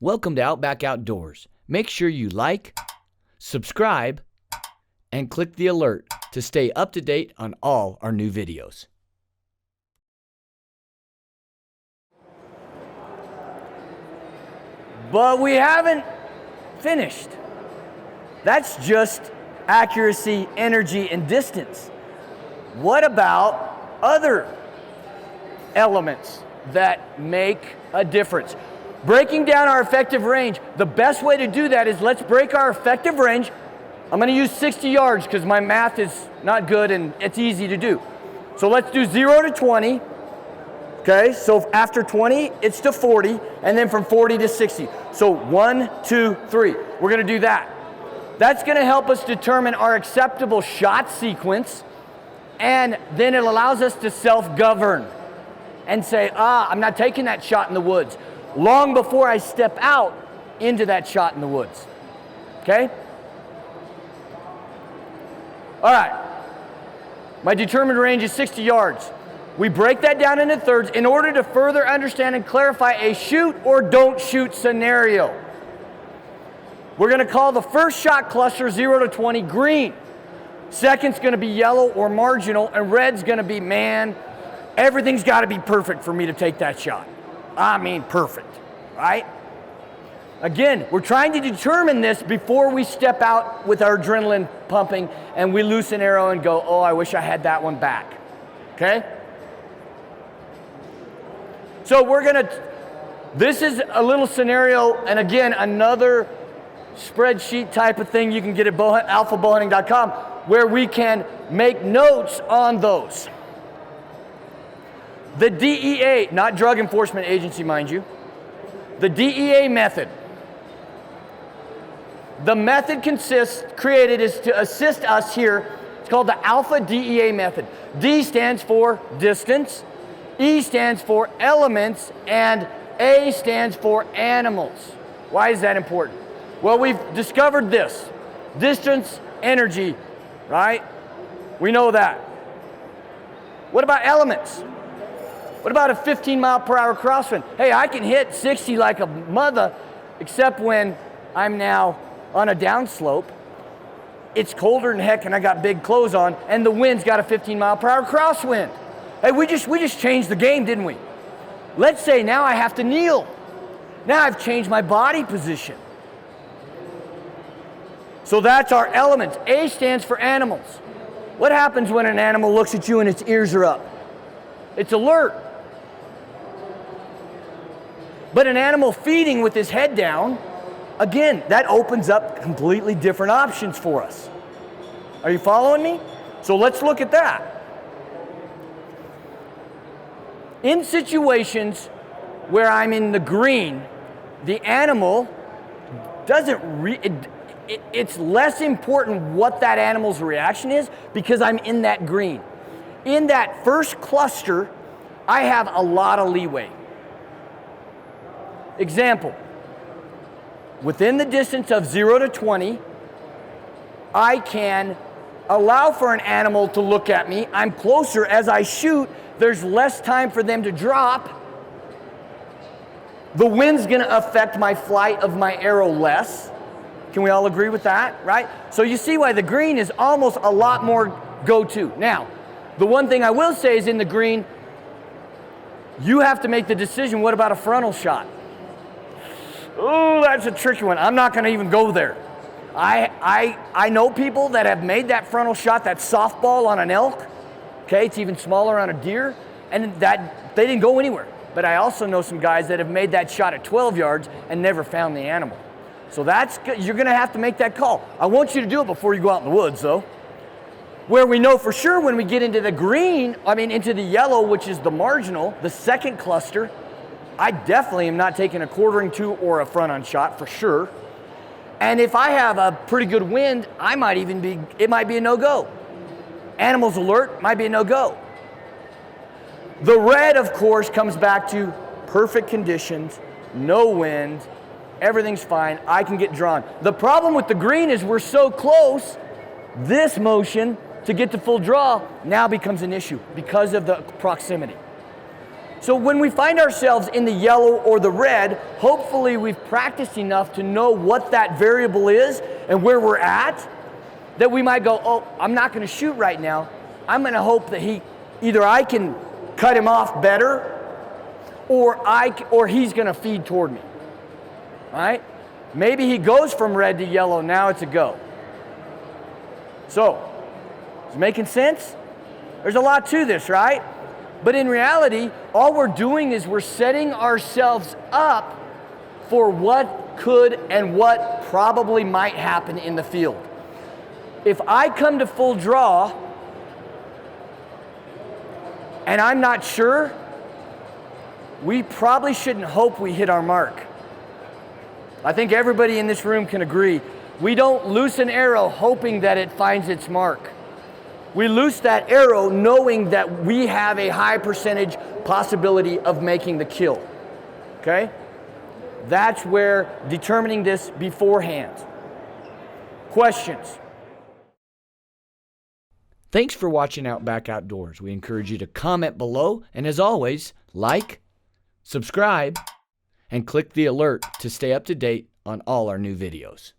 Welcome to Outback Outdoors. Make sure you like, subscribe, and click the alert to stay up to date on all our new videos. But we haven't finished. That's just accuracy, energy, and distance. What about other elements that make a difference? Breaking down our effective range, the best way to do that is let's break our effective range. I'm gonna use 60 yards because my math is not good and it's easy to do. So let's do 0 to 20. Okay, so after 20, it's to 40, and then from 40 to 60. So 1, 2, 3. We're gonna do that. That's gonna help us determine our acceptable shot sequence, and then it allows us to self-govern and say, I'm not taking that shot in the woods, long before I step out into that shot in the woods. Okay? All right. My determined range is 60 yards. We break that down into thirds in order to further understand and clarify a shoot or don't shoot scenario. We're going to call the first shot cluster 0 to 20 green. Second's going to be yellow or marginal, and red's going to be, man, everything's got to be perfect for me to take that shot. I mean perfect, right? Again, we're trying to determine this before we step out with our adrenaline pumping and we loose an arrow and go, oh, I wish I had that one back. Okay? So this is a little scenario, and again, another spreadsheet type of thing you can get at alphabowhunting.com, where we can make notes on those. The DEA, not Drug Enforcement Agency, mind you, the DEA method. The method created is to assist us here. It's called the Alpha DEA method. D stands for distance, E stands for elements, and A stands for animals. Why is that important? Well, we've discovered this. Distance, energy, right? We know that. What about elements? What about a 15-mile-per-hour crosswind? Hey, I can hit 60 like a mother, except when I'm now on a downslope. It's colder than heck and I got big clothes on, and the wind's got a 15-mile-per-hour crosswind. Hey, we just changed the game, didn't we? Let's say now I have to kneel. Now I've changed my body position. So that's our elements. A stands for animals. What happens when an animal looks at you and its ears are up? It's alert. But an animal feeding with his head down, again, that opens up completely different options for us. Are you following me? So let's look at that. In situations where I'm in the green, the animal it's less important what that animal's reaction is because I'm in that green. In that first cluster, I have a lot of leeway. Example, within the distance of 0 to 20, I can allow for an animal to look at me. I'm closer. As I shoot, there's less time for them to drop. The wind's going to affect my flight of my arrow less. Can we all agree with that, right? So you see why the green is almost a lot more go-to. Now, the one thing I will say is in the green, you have to make the decision, what about a frontal shot? Oh, that's a tricky one. I'm not going to even go there. I know people that have made that frontal shot, that softball on an elk. Okay, it's even smaller on a deer, and that they didn't go anywhere. But I also know some guys that have made that shot at 12 yards and never found the animal. So you're going to have to make that call. I want you to do it before you go out in the woods, though. Where we know for sure when we get into the green, into the yellow, which is the marginal, the second cluster, I definitely am not taking a quartering to or a front-on shot for sure. And if I have a pretty good wind, it might be a no-go. Animals alert, might be a no-go. The red, of course, comes back to perfect conditions, no wind, everything's fine, I can get drawn. The problem with the green is we're so close, this motion to get to full draw now becomes an issue because of the proximity. So when we find ourselves in the yellow or the red, hopefully we've practiced enough to know what that variable is and where we're at, that we might go, oh, I'm not going to shoot right now. I'm going to hope that either I can cut him off better, or he's going to feed toward me. All right? Maybe he goes from red to yellow. Now it's a go. So, is it making sense? There's a lot to this, right? But in reality, all we're doing is we're setting ourselves up for what could and what probably might happen in the field. If I come to full draw and I'm not sure, we probably shouldn't hope we hit our mark. I think everybody in this room can agree. We don't loose an arrow hoping that it finds its mark. We loose that arrow knowing that we have a high percentage possibility of making the kill. Okay? That's where determining this beforehand. Questions? Thanks for watching Outback Outdoors. We encourage you to comment below, and as always, like, subscribe, and click the alert to stay up to date on all our new videos.